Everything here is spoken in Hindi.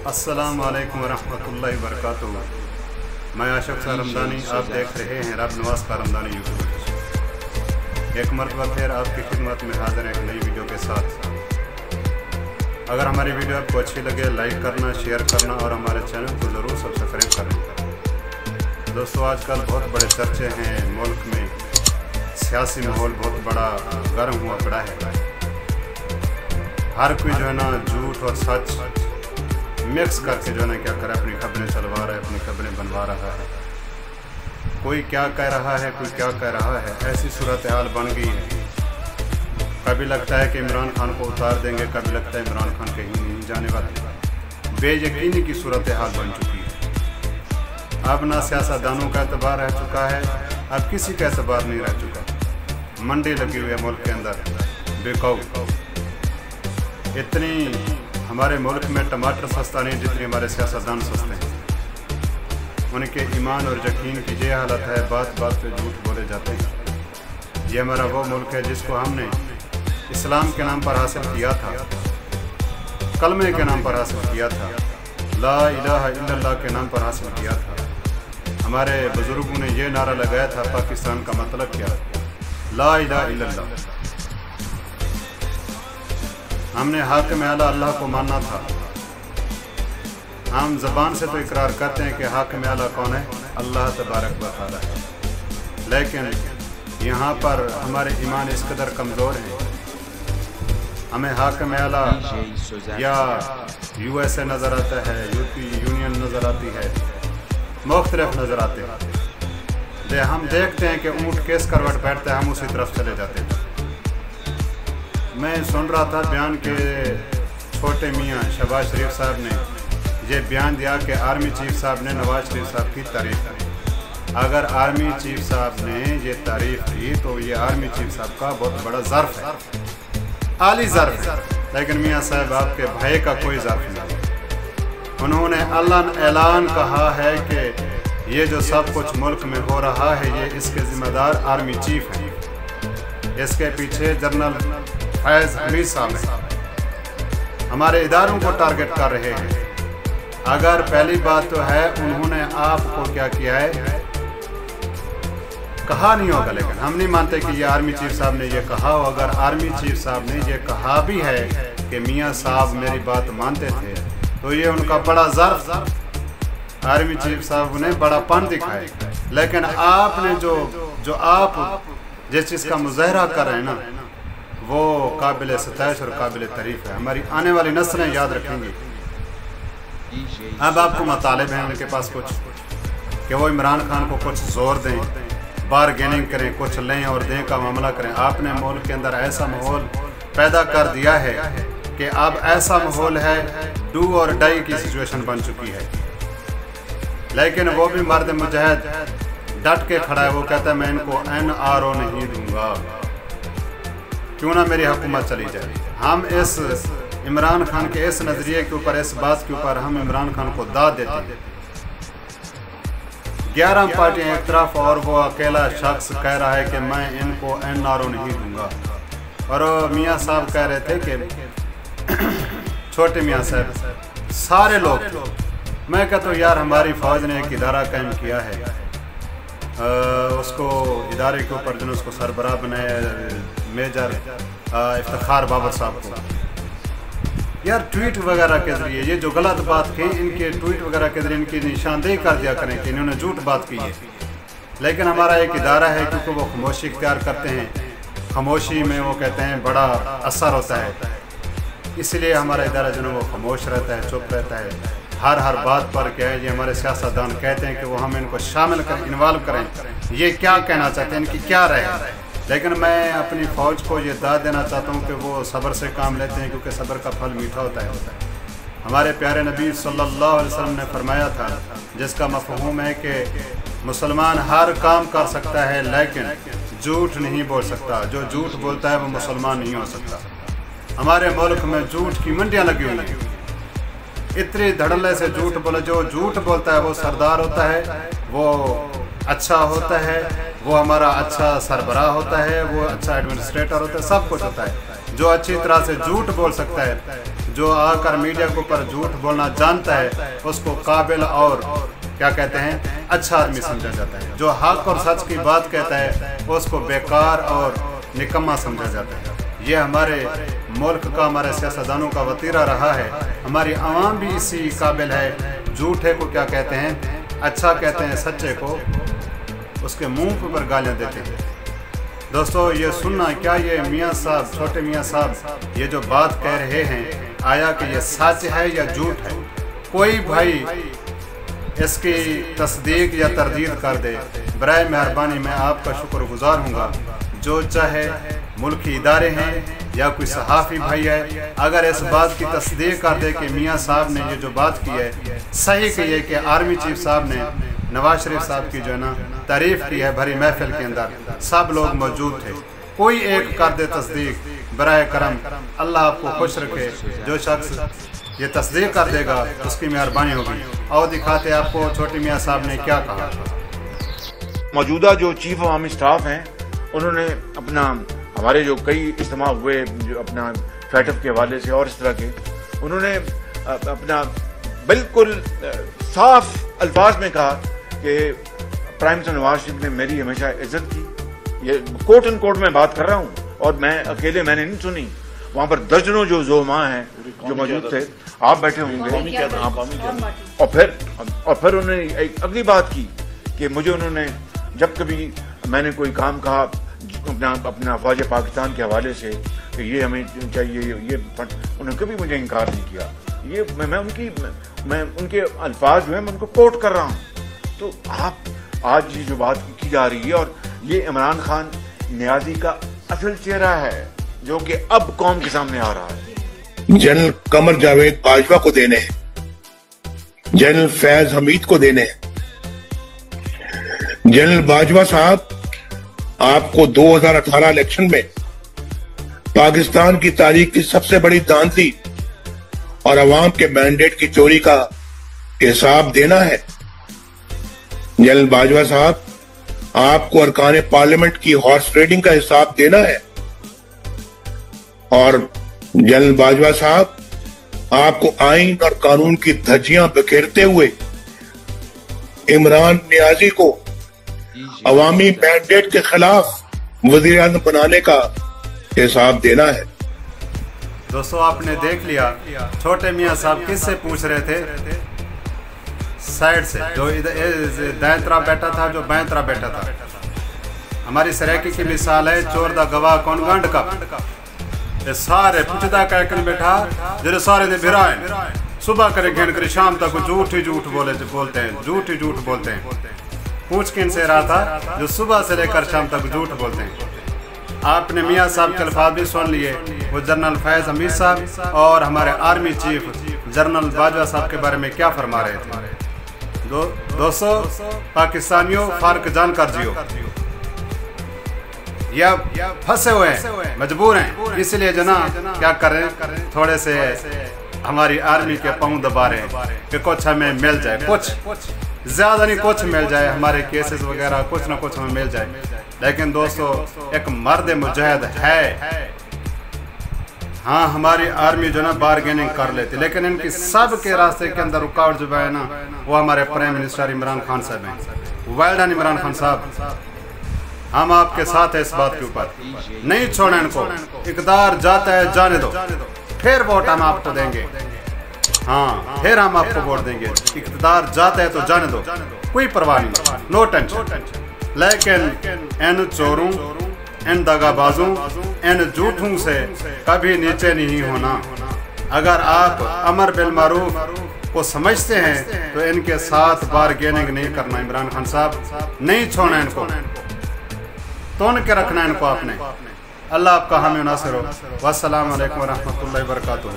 अस्सलामु अलैकुम वरहमतुल्लाहि वबरकातुहू। मैं आशिक सा रमदानी, आप देख रहे हैं रब नवाज का रमदानी यूट्यूब। एक मरतबा फिर आपकी खिदमत में हाजिर एक नई वीडियो के साथ। अगर हमारी वीडियो आपको अच्छी लगे लाइक करना, शेयर करना और हमारे चैनल को ज़रूर सब्सक्राइब करना। दोस्तों, आजकल बहुत बड़े चर्चे हैं मुल्क में, सियासी माहौल बहुत बड़ा गर्म हुआ पड़ा है। हर कोई जो है ना झूठ और सच मिक्स करके जो है ना क्या करे, अपनी खबरें चलवा रहा है, अपनी खबरें बनवा रहा है। कोई क्या कह रहा है, कोई क्या कह रहा है, ऐसी सूरत हाल बन गई है। कभी लगता है कि इमरान खान को उतार देंगे, कभी लगता है इमरान खान कहीं नहीं जाने वाले। बेयकीनी की सूरत हाल बन चुकी है। अब ना सियासतदानों का एतबार रह चुका है, अब किसी का एतबार नहीं रह चुका। मंडी लगी हुई है मुल्क के अंदर बेकाऊ। इतनी हमारे मुल्क में टमाटर सस्ता नहीं जितनी हमारे सियासतदान सस्ते हैं। उनके ईमान और यकीन की ये हालत है, बात बात पे झूठ बोले जाते हैं। ये हमारा वो मुल्क है जिसको हमने इस्लाम के नाम पर हासिल किया था, कलमे के नाम पर हासिल किया था, ला इलाहा इल्लल्लाह के नाम पर हासिल किया था। हमारे बुजुर्गों ने ये नारा लगाया था, पाकिस्तान का मतलब क्या, ला इलाहा इल्लल्लाह। हमने हाकिम आला अल्लाह को मानना था। हम ज़बान से तो इकरार करते हैं कि हाकिम आला कौन है, अल्लाह तबारक व तआला है, लेकिन यहाँ पर हमारे ईमान इस कदर कमज़ोर है। हमें हाकिम आला या USA नज़र आता है, यूपी यूनियन नज़र आती है, मुख्तलिफ नज़र आते हैं। हम देखते हैं कि ऊँट किस करवट बैठता है, हम उसी तरफ चले जाते हैं। मैं सुन रहा था बयान के छोटे मियाँ शहबाज शरीफ साहब ने ये बयान दिया कि आर्मी चीफ साहब ने नवाज शरीफ साहब की तारीफ़ की। अगर आर्मी चीफ साहब ने ये तारीफ़ की तो ये आर्मी चीफ साहब का बहुत बड़ा ज़र्फ़ है, आली ज़र्फ़ है। लेकिन मियाँ साहब आपके भाई का कोई ज़र्फ़ नहीं। उन्होंने अल्लाह ऐलान कहा है कि ये जो सब कुछ मुल्क में हो रहा है ये इसके ज़िम्मेदार आर्मी चीफ हैं। इसके पीछे जनरल फैज़ हमीद साहब हैं, हमारे इदारों को टारगेट कर रहे हैं। अगर पहली बात तो है उन्होंने आपको क्या किया है, कहा नहीं होगा, लेकिन हम नहीं मानते कि ये आर्मी चीफ साहब ने ये कहा हो। अगर आर्मी चीफ साहब ने ये कहा भी है कि मियाँ साहब मेरी बात मानते थे तो ये उनका बड़ा ज़र्फ़, आर्मी चीफ साहब ने बड़ापन दिखाया। लेकिन आपने जो आप जिस चीज़ का मुज़ाहरा कर रहे हैं ना, वो काबिल सताइश और काबिल तारीफ़ है। हमारी आने वाली नस्लें याद रखेंगी। अब आपको मतालिब हैं उनके पास कुछ कि वो इमरान खान को कुछ जोर दें, बारगेनिंग करें, कुछ लें और दें का मामला करें। आपने मुल्क के अंदर ऐसा माहौल पैदा कर दिया है कि अब ऐसा माहौल है, डू और डाई की सिचुएशन बन चुकी है। लेकिन वो भी मर्द मुजाहिद डट के खड़ा है, वो कहता है मैं इनको NRO नहीं दूंगा, क्यों ना मेरी हुकूमत चली जाए। हम इस इमरान खान के इस नज़रिए के ऊपर, इस बात के ऊपर हम इमरान खान को दाद देते हैं। 11 पार्टियां एक तरफ और वो अकेला शख्स कह रहा है कि मैं इनको NRO नहीं दूंगा। और मियाँ साहब कह रहे थे कि छोटे मियाँ साहब सारे लोग, मैं कहता हूँ यार हमारी फ़ौज ने एक इदारा कायम किया है, उसको इदारे के ऊपर जो उसको सरबराह बनाया मेजर इफ्तिखार बाबर साहब को। यार ट्वीट वगैरह के ज़रिए ये जो गलत बात की, इनके ट्वीट वगैरह के ज़रिए इनकी निशानदेही कर दिया करें कि इन्होंने झूठ बात की है। लेकिन हमारा एक इदारा है, क्योंकि वो खामोशी इख्तियार करते हैं, खामोशी में वो कहते हैं बड़ा असर होता है, इसलिए हमारा इदारा जो है वो खामोश रहता है, चुप रहता है। हर बात पर क्या है, ये हमारे सियासतदान कहते हैं कि वो हम इनको शामिल करें, इन्वॉल्व करें, ये क्या कहना चाहते हैं, इनकी क्या राय है। लेकिन मैं अपनी फ़ौज को ये दाद देना चाहता हूँ कि वो सब्र से काम लेते हैं, क्योंकि सब्र का फल मीठा होता है। हमारे प्यारे नबी सल्लल्लाहु अलैहि वसल्लम ने फरमाया था, जिसका मफ़हूम है कि मुसलमान हर काम कर सकता है लेकिन झूठ नहीं बोल सकता। जो झूठ बोलता है वो मुसलमान नहीं हो सकता। हमारे मुल्क में झूठ की मंडियाँ लगी हुई हैं, इतनी धड़ल्ले से झूठ बोले। जो झूठ बोलता है वो सरदार होता है, वो अच्छा होता है, वो हमारा अच्छा सरबराह होता है, वो अच्छा एडमिनिस्ट्रेटर होता है, सब कुछ होता है। जो अच्छी तरह से झूठ बोल सकता है, जो आकर मीडिया के ऊपर झूठ बोलना जानता है उसको काबिल और क्या कहते हैं अच्छा आदमी समझा जाता है। जो हक और सच की बात कहता है उसको बेकार और निकम्मा समझा जाता है। ये हमारे मुल्क का, हमारे सियासतदानों का वतीरा रहा है। हमारी आवाम भी इसी काबिल है। झूठे को क्या कहते हैं अच्छा कहते हैं, सच्चे को उसके मुंह पर गालियाँ देते हैं। दोस्तों ये सुनना, क्या ये मियाँ साहब, छोटे मियाँ साहब ये जो बात कह रहे हैं, आया कि ये सच है या झूठ है? कोई भाई इसकी तस्दीक या तरदीद कर दे, बराए मेहरबानी मैं आपका शुक्रगुजार हूँगा। जो चाहे मुल्की इदारे हैं या कोई सहाफ़ी भाई है, अगर इस बात की तस्दीक कर दे कि मियाँ साहब ने ये जो बात की है सही की है, कि आर्मी चीफ साहब ने नवाज शरीफ साहब की जो है ना तारीफ़ की है भरी महफिल के अंदर, सब लोग मौजूद थे, कोई एक कर दे तस्दीक, बराए करम अल्लाह आपको खुश रखे। जो शख्स ये तस्दीक कर देगा उसकी मेहरबानी होगी। और दिखाते आपको छोटे मियाँ साहब ने क्या कहा। मौजूदा जो चीफ ऑफ आर्मी स्टाफ हैं उन्होंने अपना, हमारे जो कई इज्तिमा हुए जो अपना फैटअप के हवाले से और इस तरह के, उन्होंने अपना बिल्कुल साफ अल्फाज में कहा कि प्राइम मिनिस्टर नवाज शरीफ ने मेरी हमेशा इज्जत की। ये कोर्ट एंड कोर्ट में बात कर रहा हूँ और मैं अकेले मैंने नहीं सुनी, वहाँ पर दर्जनों जो जोमा हैं जो मौजूद थे, आप बैठे होंगे। और फिर उन्होंने एक अगली बात की कि मुझे उन्होंने जब कभी मैंने कोई काम कहा अपना फौज पाकिस्तान के हवाले से कि ये हमें चाहिए, ये उन्होंने कभी मुझे इनकार नहीं किया। ये मैं उनके अल्फाज जो है मैं उनको कोट कर रहा हूँ। तो आप आज ये जो बात की जा रही है, और ये इमरान खान नियाजी का असल चेहरा है जो कि अब कौम के सामने आ रहा है। जनरल कमर जावेद बाजवा को देने हैं, जनरल फैज हमीद को देने हैं। जनरल बाजवा साहब, आपको 2018 इलेक्शन में पाकिस्तान की तारीख की सबसे बड़ी धांधली और अवाम के मैंडेट की चोरी का हिसाब देना है। जनरल बाजवा साहब, आपको अरकान पार्लियामेंट की हॉर्स ट्रेडिंग का हिसाब देना है। और जनरल बाजवा साहब, आपको आइन और कानून की धज्जियां बिखेरते हुए इमरान नियाजी को अवामी मैंडेट के खिलाफ वजीर आज़म बनाने का हिसाब देना है। दोस्तों आपने देख लिया छोटे मियाँ साहब किससे पूछ रहे थे, साइड से, जो इधर दाएं तरफ बैठा था, जो बाएं तरफ बैठा था। हमारी सराकी की मिसाल है, चोर दा गवाह कौन गांड का, ये सारे पुछदा कहकर बैठा जो सारे ने भिराए, सुबह करे घेन करे शाम तक झूठ ही झूठ बोलते हैं, झूठ ही झूठ बोलते हैं। पूछ किन से रहा था, जो सुबह से लेकर शाम तक झूठ बोलते हैं। आपने मियाँ साहब के अल्फाज भी सुन लिए, वो जनरल फैज हमीद साहब और हमारे आर्मी चीफ जनरल बाजवा साहब के बारे में क्या फरमा रहे थे। दोस्तों पाकिस्तानियों फर्क जानकर जियो, या फंसे हुए हैं, मजबूर हैं, इसलिए जना क्या करें, थोड़े से हमारी आर्मी के पांव दबा रहे हैं कि कुछ हमें मिल जाए, कुछ ज्यादा नहीं कुछ मिल जाए, हमारे केसेस वगैरह कुछ ना कुछ हमें मिल जाए। लेकिन दोस्तों एक मर्द मुजाहिद है, हाँ हमारी आर्मी जो ना बारगेनिंग कर लेती, लेकिन इनकी सब के रास्ते के अंदर रुकावट जो है ना, वो हमारे प्राइम मिनिस्टर इमरान खान साहब हैं। वेल डन इमरान खान साहब, हम आपके साथ है इस बात के ऊपर, नहीं छोड़े इनको। इक़्तिदार जाता है जाने दो, फिर वोट हम आपको देंगे, हाँ फिर हम आपको वोट देंगे। इक़्तिदार जाता है तो जाने दो, कोई परवाह नहीं, नो टेंशन। लेकिन इन चोरों, इन दगाबाजों, इन झूठों से कभी नीचे नहीं होना। अगर आप अमर बिल मारूफ को समझते हैं तो इनके साथ बारगेनिंग नहीं करना। इमरान खान साहब नहीं छोड़ना इनको, तोड़ के रखना इनको आपने। अल्लाह आपका हामी नासिर हो। वस्सलाम अलैकुम व रहमतुल्लाहि व बरकातुहू।